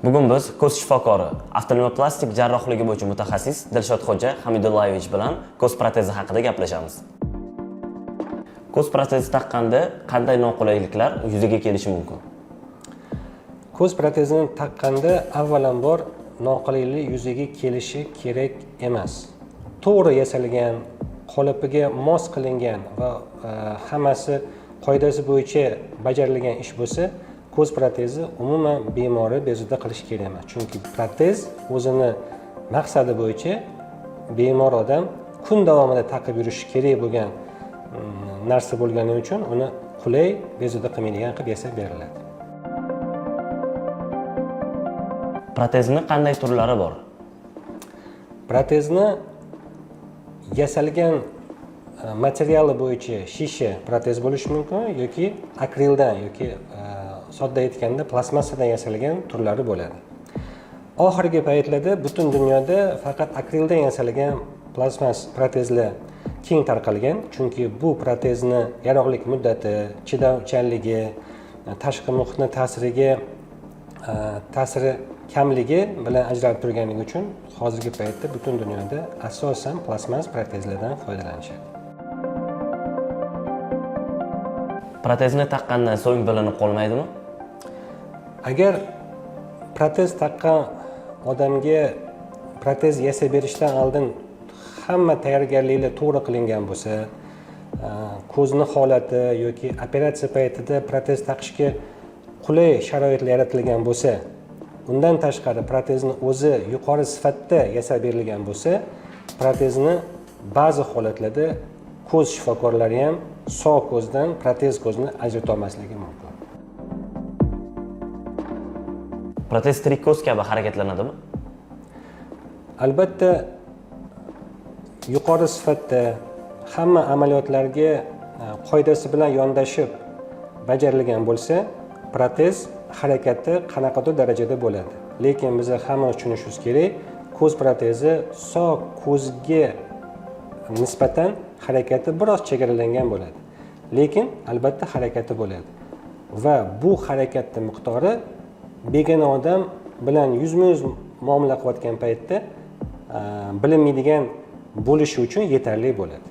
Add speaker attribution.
Speaker 1: Bugun biz ko'z shifokori, oftalmoplastik jarrohligi bo'yicha mutaxassis Dilshodxo'ja Hamidullayevich bilan ko'z protezi haqida gaplashamiz. Ko'z protezi taqqanda qanday noqulayliklar yuzaga kelishi mumkin?
Speaker 2: Ko'z protezini taqqanda avvalambor noqulaylik yuzaga kelishi kerak emas. To'g'ri yasalgan, qolipiga mos qilingan va hammasi qoidasi bo'yicha bajarilgan ish bo'lsa, ko'z protezi umuman bemorni bezovta qilish kerak emas. Chunki protez o'zini maqsadi bo'yicha bemor odam kun davomida taqib yurishi kerak bo'lgan narsa bo'lgani uchun uni qulay, bezovta qilmaydigan qilib yasab beriladi.
Speaker 1: Protezni qanday turlari bor?
Speaker 2: Protezni yasalgan materiali bo'yicha shisha protez bo'lishi mumkin yoki akrildan yoki sodda aytganda plastmassadan yasalgan turlari bo'ladi. Oxirgi paytlarda butun dunyoda faqat akrildan yasalgan plastmas protezlar keng tarqalgan, chunki bu protezni yaroqlilik muddati, chidamchanligi, tashqi muhitning ta'siri kamligi bilan ajralib turganligi uchun hozirgi paytda butun dunyoda asosan plastmas protezlardan foydalanishadi.
Speaker 1: Protezni taqqandan so'ng bilinib qolmaydimi?
Speaker 2: Agar protez taqqan odamga protez yasab berishdan oldin hamma tayyorgarliklar to'g'ri qilingan bo'lsa, ko'zni holati yoki operatsiya paytida protez taqishga qulay sharoitlar yaratilgan bo'lsa, undan tashqari protezni o'zi yuqori sifatda yasab berilgan bo'lsa, protezni ba'zi holatlarda ko'z shifokorlari ham sog' ko'zdan protez ko'zni ajrata olmasligi mumkin.
Speaker 1: Protez tirik ko'z kabi harakatlanadimi?
Speaker 2: Albatta, yuqori sifatda hamma amaliyotlarga qoidasi bilan yondashib bajarilgan bo'lsa, protez harakati qanaqadir darajada bo'ladi. Lekin biz hamma tushunishimiz kerak, ko'z protezi sog' ko'zga nisbatan harakati biroz chegaralangan bo'ladi. Lekin albatta harakati bo'ladi. Va bu harakatning miqdori begona odam bilan yuzma-yuz muomala qilayotgan paytda bilinmaydigan bo'lishi uchun yetarli bo'ladi.